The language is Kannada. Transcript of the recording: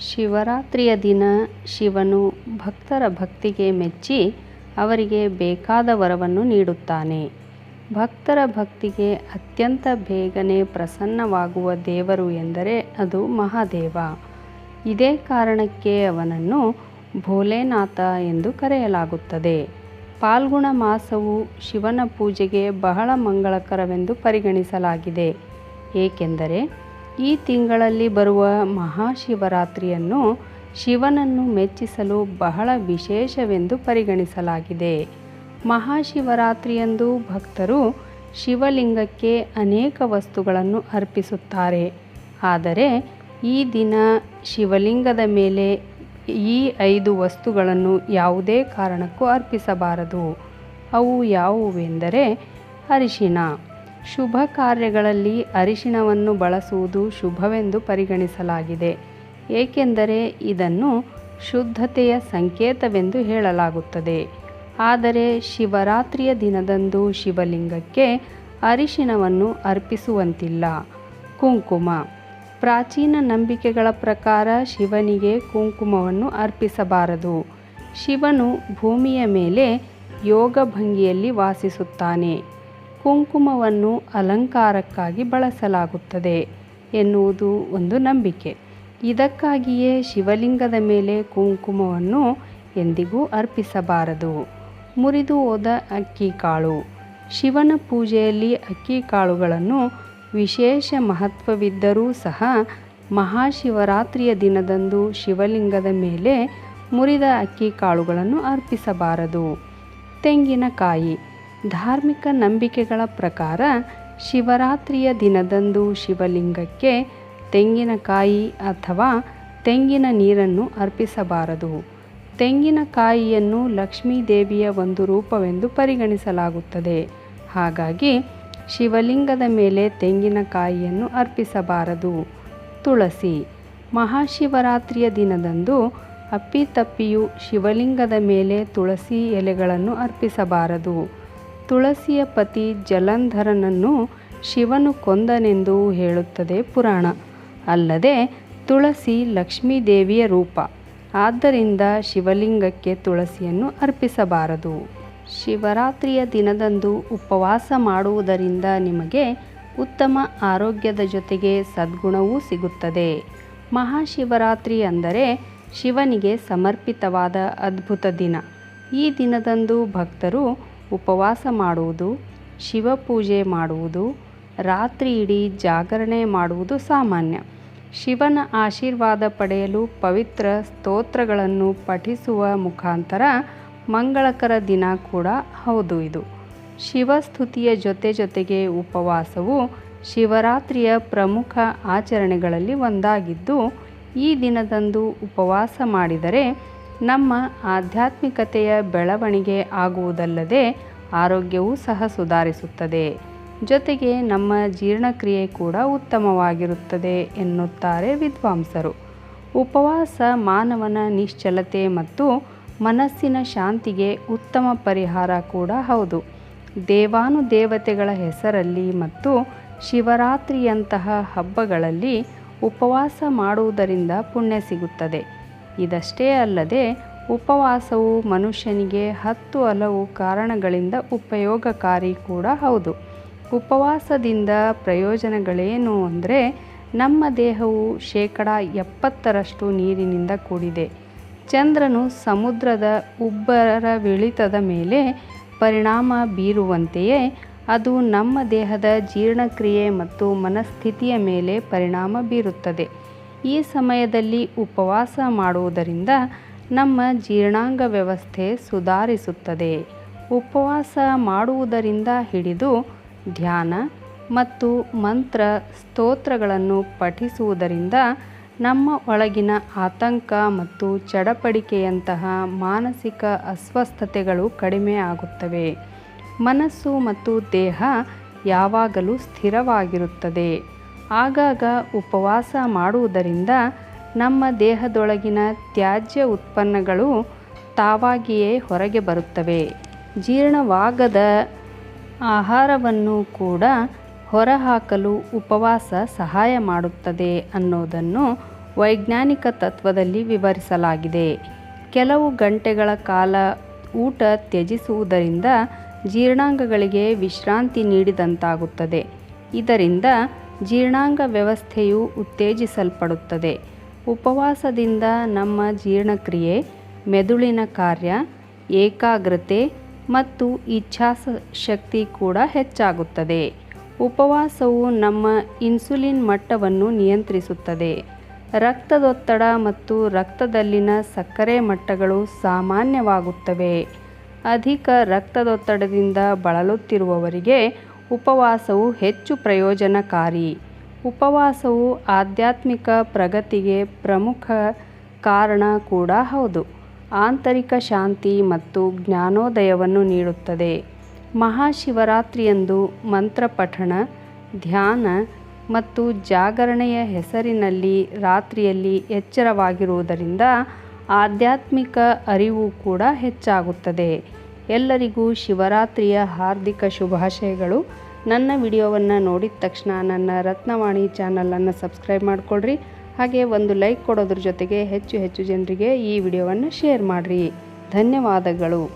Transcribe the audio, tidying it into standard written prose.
ಶಿವರಾತ್ರಿಯ ದಿನ ಶಿವನು ಭಕ್ತರ ಭಕ್ತಿಗೆ ಮೆಚ್ಚಿ ಅವರಿಗೆ ಬೇಕಾದ ವರವನ್ನು ನೀಡುತ್ತಾನೆ. ಭಕ್ತರ ಭಕ್ತಿಗೆ ಅತ್ಯಂತ ಬೇಗನೆ ಪ್ರಸನ್ನವಾಗುವ ದೇವರು ಎಂದರೆ ಅದು ಮಹಾದೇವ. ಇದೇ ಕಾರಣಕ್ಕೆ ಅವನನ್ನು ಭೋಲೆನಾಥ ಎಂದು ಕರೆಯಲಾಗುತ್ತದೆ. ಫಾಲ್ಗುಣ ಮಾಸವು ಶಿವನ ಪೂಜೆಗೆ ಬಹಳ ಮಂಗಳಕರವೆಂದು ಪರಿಗಣಿಸಲಾಗಿದೆ. ಏಕೆಂದರೆ ಈ ತಿಂಗಳಲ್ಲಿ ಬರುವ ಮಹಾಶಿವರಾತ್ರಿಯನ್ನು ಶಿವನನ್ನು ಮೆಚ್ಚಿಸಲು ಬಹಳ ವಿಶೇಷವೆಂದು ಪರಿಗಣಿಸಲಾಗಿದೆ. ಮಹಾಶಿವರಾತ್ರಿಯಂದು ಭಕ್ತರು ಶಿವಲಿಂಗಕ್ಕೆ ಅನೇಕ ವಸ್ತುಗಳನ್ನು ಅರ್ಪಿಸುತ್ತಾರೆ. ಆದರೆ ಈ ದಿನ ಶಿವಲಿಂಗದ ಮೇಲೆ ಈ 5 ವಸ್ತುಗಳನ್ನು ಯಾವುದೇ ಕಾರಣಕ್ಕೂ ಅರ್ಪಿಸಬಾರದು. ಅವು ಯಾವುವೆಂದರೆ ಅರಿಶಿಣ. ಶುಭ ಕಾರ್ಯಗಳಲ್ಲಿ ಅರಿಶಿಣವನ್ನು ಬಳಸುವುದು ಶುಭವೆಂದು ಪರಿಗಣಿಸಲಾಗಿದೆ. ಏಕೆಂದರೆ ಇದನ್ನು ಶುದ್ಧತೆಯ ಸಂಕೇತವೆಂದು ಹೇಳಲಾಗುತ್ತದೆ. ಆದರೆ ಶಿವರಾತ್ರಿಯ ದಿನದಂದು ಶಿವಲಿಂಗಕ್ಕೆ ಅರಿಶಿಣವನ್ನು ಅರ್ಪಿಸುವಂತಿಲ್ಲ. ಕುಂಕುಮ. ಪ್ರಾಚೀನ ನಂಬಿಕೆಗಳ ಪ್ರಕಾರ ಶಿವನಿಗೆ ಕುಂಕುಮವನ್ನು ಅರ್ಪಿಸಬಾರದು. ಶಿವನು ಭೂಮಿಯ ಮೇಲೆ ಯೋಗ ಭಂಗಿಯಲ್ಲಿ ವಾಸಿಸುತ್ತಾನೆ. ಕುಂಕುಮವನ್ನು ಅಲಂಕಾರಕ್ಕಾಗಿ ಬಳಸಲಾಗುತ್ತದೆ ಎನ್ನುವುದು ಒಂದು ನಂಬಿಕೆ. ಇದಕ್ಕಾಗಿಯೇ ಶಿವಲಿಂಗದ ಮೇಲೆ ಕುಂಕುಮವನ್ನು ಎಂದಿಗೂ ಅರ್ಪಿಸಬಾರದು. ಮುರಿದು ಹೋದ ಅಕ್ಕಿ ಕಾಳು. ಶಿವನ ಪೂಜೆಯಲ್ಲಿ ಅಕ್ಕಿ ಕಾಳುಗಳನ್ನು ವಿಶೇಷ ಮಹತ್ವವಿದ್ದರೂ ಸಹ ಮಹಾಶಿವರಾತ್ರಿಯ ದಿನದಂದು ಶಿವಲಿಂಗದ ಮೇಲೆ ಮುರಿದ ಅಕ್ಕಿ ಕಾಳುಗಳನ್ನು ಅರ್ಪಿಸಬಾರದು. ತೆಂಗಿನಕಾಯಿ. ಧಾರ್ಮಿಕ ನಂಬಿಕೆಗಳ ಪ್ರಕಾರ ಶಿವರಾತ್ರಿಯ ದಿನದಂದು ಶಿವಲಿಂಗಕ್ಕೆ ತೆಂಗಿನಕಾಯಿ ಅಥವಾ ತೆಂಗಿನ ನೀರನ್ನು ಅರ್ಪಿಸಬಾರದು. ತೆಂಗಿನಕಾಯಿಯನ್ನು ಲಕ್ಷ್ಮೀ ದೇವಿಯ ಒಂದು ರೂಪವೆಂದು ಪರಿಗಣಿಸಲಾಗುತ್ತದೆ. ಹಾಗಾಗಿ ಶಿವಲಿಂಗದ ಮೇಲೆ ತೆಂಗಿನಕಾಯಿಯನ್ನು ಅರ್ಪಿಸಬಾರದು. ತುಳಸಿ. ಮಹಾಶಿವರಾತ್ರಿಯ ದಿನದಂದು ಅಪ್ಪಿತಪ್ಪಿಯೂ ಶಿವಲಿಂಗದ ಮೇಲೆ ತುಳಸಿ ಎಲೆಗಳನ್ನು ಅರ್ಪಿಸಬಾರದು. ತುಳಸಿಯ ಪತಿ ಜಲಂಧರನನ್ನು ಶಿವನು ಕೊಂದನೆಂದು ಹೇಳುತ್ತದೆ ಪುರಾಣ. ಅಲ್ಲದೆ ತುಳಸಿ ಲಕ್ಷ್ಮೀದೇವಿಯ ರೂಪ. ಆದ್ದರಿಂದ ಶಿವಲಿಂಗಕ್ಕೆ ತುಳಸಿಯನ್ನು ಅರ್ಪಿಸಬಾರದು. ಶಿವರಾತ್ರಿಯ ದಿನದಂದು ಉಪವಾಸ ಮಾಡುವುದರಿಂದ ನಿಮಗೆ ಉತ್ತಮ ಆರೋಗ್ಯದ ಜೊತೆಗೆ ಸದ್ಗುಣವೂ ಸಿಗುತ್ತದೆ. ಮಹಾಶಿವರಾತ್ರಿ ಅಂದರೆ ಶಿವನಿಗೆ ಸಮರ್ಪಿತವಾದ ಅದ್ಭುತ ದಿನ. ಈ ದಿನದಂದು ಭಕ್ತರು ಉಪವಾಸ ಮಾಡುವುದು, ಶಿವಪೂಜೆ ಮಾಡುವುದು, ರಾತ್ರಿ ಇಡೀ ಜಾಗರಣೆ ಮಾಡುವುದು ಸಾಮಾನ್ಯ. ಶಿವನ ಆಶೀರ್ವಾದ ಪಡೆಯಲು ಪವಿತ್ರ ಸ್ತೋತ್ರಗಳನ್ನು ಪಠಿಸುವ ಮುಖಾಂತರ ಮಂಗಳಕರ ದಿನ ಕೂಡ ಹೌದು ಇದು. ಶಿವಸ್ತುತಿಯ ಜೊತೆಗೆ ಉಪವಾಸವು ಶಿವರಾತ್ರಿಯ ಪ್ರಮುಖ ಆಚರಣೆಗಳಲ್ಲಿ ಒಂದಾಗಿದ್ದು, ಈ ದಿನದಂದು ಉಪವಾಸ ಮಾಡಿದರೆ ನಮ್ಮ ಆಧ್ಯಾತ್ಮಿಕತೆಯ ಬೆಳವಣಿಗೆ ಆಗುವುದಲ್ಲದೆ ಆರೋಗ್ಯವೂ ಸಹ ಸುಧಾರಿಸುತ್ತದೆ. ಜೊತೆಗೆ ನಮ್ಮ ಜೀರ್ಣಕ್ರಿಯೆ ಕೂಡ ಉತ್ತಮವಾಗಿರುತ್ತದೆ ಎನ್ನುತ್ತಾರೆ ವಿದ್ವಾಂಸರು. ಉಪವಾಸ ಮಾನವನ ನಿಶ್ಚಲತೆ ಮತ್ತು ಮನಸ್ಸಿನ ಶಾಂತಿಗೆ ಉತ್ತಮ ಪರಿಹಾರ ಕೂಡ ಹೌದು. ದೇವಾನುದೇವತೆಗಳ ಹೆಸರಲ್ಲಿ ಮತ್ತು ಶಿವರಾತ್ರಿಯಂತಹ ಹಬ್ಬಗಳಲ್ಲಿ ಉಪವಾಸ ಮಾಡುವುದರಿಂದ ಪುಣ್ಯ ಸಿಗುತ್ತದೆ. ಇದಷ್ಟೇ ಅಲ್ಲದೆ ಉಪವಾಸವು ಮನುಷ್ಯನಿಗೆ 10 ಹಲವು ಕಾರಣಗಳಿಂದ ಉಪಯೋಗಕಾರಿ ಕೂಡ ಹೌದು. ಉಪವಾಸದಿಂದ ಪ್ರಯೋಜನಗಳೇನು ಅಂದರೆ ನಮ್ಮ ದೇಹವು 70% ನೀರಿನಿಂದ ಕೂಡಿದೆ. ಚಂದ್ರನು ಸಮುದ್ರದ ಉಬ್ಬರವಿಳಿತದ ಮೇಲೆ ಪರಿಣಾಮ ಬೀರುವಂತೆಯೇ ಅದು ನಮ್ಮ ದೇಹದ ಜೀರ್ಣಕ್ರಿಯೆ ಮತ್ತು ಮನಸ್ಥಿತಿಯ ಮೇಲೆ ಪರಿಣಾಮ ಬೀರುತ್ತದೆ. ಈ ಸಮಯದಲ್ಲಿ ಉಪವಾಸ ಮಾಡುವುದರಿಂದ ನಮ್ಮ ಜೀರ್ಣಾಂಗ ವ್ಯವಸ್ಥೆ ಸುಧಾರಿಸುತ್ತದೆ. ಉಪವಾಸ ಮಾಡುವುದರಿಂದ ಹಿಡಿದು ಧ್ಯಾನ ಮತ್ತು ಮಂತ್ರ ಸ್ತೋತ್ರಗಳನ್ನು ಪಠಿಸುವುದರಿಂದ ನಮ್ಮ ಒಳಗಿನ ಆತಂಕ ಮತ್ತು ಚಡಪಡಿಕೆಯಂತಹ ಮಾನಸಿಕ ಅಸ್ವಸ್ಥತೆಗಳು ಕಡಿಮೆ ಆಗುತ್ತವೆ. ಮನಸ್ಸು ಮತ್ತು ದೇಹ ಯಾವಾಗಲೂ ಸ್ಥಿರವಾಗಿರುತ್ತದೆ. ಆಗಾಗ ಉಪವಾಸ ಮಾಡುವುದರಿಂದ ನಮ್ಮ ದೇಹದೊಳಗಿನ ತ್ಯಾಜ್ಯ ಉತ್ಪನ್ನಗಳು ತಾವಾಗಿಯೇ ಹೊರಗೆ ಬರುತ್ತವೆ. ಜೀರ್ಣವಾಗದ ಆಹಾರವನ್ನು ಕೂಡ ಹೊರಹಾಕಲು ಉಪವಾಸ ಸಹಾಯ ಮಾಡುತ್ತದೆ ಅನ್ನೋದನ್ನು ವೈಜ್ಞಾನಿಕ ತತ್ವದಲ್ಲಿ ವಿವರಿಸಲಾಗಿದೆ. ಕೆಲವು ಗಂಟೆಗಳ ಕಾಲ ಊಟ ತ್ಯಜಿಸುವುದರಿಂದ ಜೀರ್ಣಾಂಗಗಳಿಗೆ ವಿಶ್ರಾಂತಿ ನೀಡಿದಂತಾಗುತ್ತದೆ. ಇದರಿಂದ ಜೀರ್ಣಾಂಗ ವ್ಯವಸ್ಥೆಯು ಉತ್ತೇಜಿಸಲ್ಪಡುತ್ತದೆ. ಉಪವಾಸದಿಂದ ನಮ್ಮ ಜೀರ್ಣಕ್ರಿಯೆ, ಮೆದುಳಿನ ಕಾರ್ಯ, ಏಕಾಗ್ರತೆ ಮತ್ತು ಇಚ್ಛಾಶಕ್ತಿ ಕೂಡ ಹೆಚ್ಚಾಗುತ್ತದೆ. ಉಪವಾಸವು ನಮ್ಮ ಇನ್ಸುಲಿನ್ ಮಟ್ಟವನ್ನು ನಿಯಂತ್ರಿಸುತ್ತದೆ. ರಕ್ತದೊತ್ತಡ ಮತ್ತು ರಕ್ತದಲ್ಲಿನ ಸಕ್ಕರೆ ಮಟ್ಟಗಳು ಸಾಮಾನ್ಯವಾಗುತ್ತವೆ. ಅಧಿಕ ರಕ್ತದೊತ್ತಡದಿಂದ ಬಳಲುತ್ತಿರುವವರಿಗೆ ಉಪವಾಸವು ಹೆಚ್ಚು ಪ್ರಯೋಜನಕಾರಿ. ಉಪವಾಸವು ಆಧ್ಯಾತ್ಮಿಕ ಪ್ರಗತಿಗೆ ಪ್ರಮುಖ ಕಾರಣ ಕೂಡ ಹೌದು. ಆಂತರಿಕ ಶಾಂತಿ ಮತ್ತು ಜ್ಞಾನೋದಯವನ್ನು ನೀಡುತ್ತದೆ. ಮಹಾಶಿವರಾತ್ರಿಯಂದು ಮಂತ್ರ ಪಠಣ, ಧ್ಯಾನ ಮತ್ತು ಜಾಗರಣೆಯ ಹೆಸರಿನಲ್ಲಿ ರಾತ್ರಿಯಲ್ಲಿ ಎಚ್ಚರವಾಗಿರುವುದರಿಂದ ಆಧ್ಯಾತ್ಮಿಕ ಅರಿವು ಕೂಡ ಹೆಚ್ಚಾಗುತ್ತದೆ. ಎಲ್ಲರಿಗೂ ಶಿವರಾತ್ರಿಯ ಹಾರ್ದಿಕ ಶುಭಾಶಯಗಳು. ನನ್ನ ವಿಡಿಯೋವನ್ನು ನೋಡಿದ ತಕ್ಷಣ ನನ್ನ ರತ್ನವಾಣಿ ಚಾನಲನ್ನು ಸಬ್ಸ್ಕ್ರೈಬ್ ಮಾಡಿಕೊಳ್ಳ್ರಿ. ಹಾಗೆ ಒಂದು ಲೈಕ್ ಕೊಡೋದ್ರ ಜೊತೆಗೆ ಹೆಚ್ಚು ಜನರಿಗೆ ಈ ವಿಡಿಯೋವನ್ನು ಶೇರ್ ಮಾಡಿರಿ. ಧನ್ಯವಾದಗಳು.